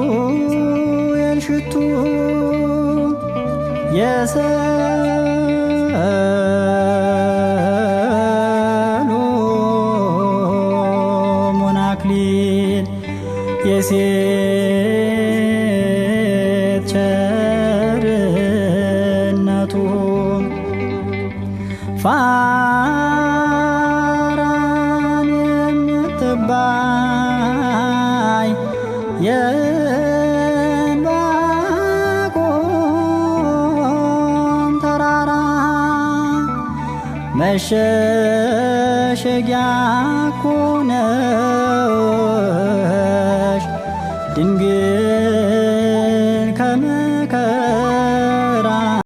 የሳሙኤል ሽቱ የሰሎሞን አክሊል የሴት ቸርነቱ ፋራን የምትባይ የዕንባቆም ተራራ መሸሸጊያ እኮ ነሽ ድንግል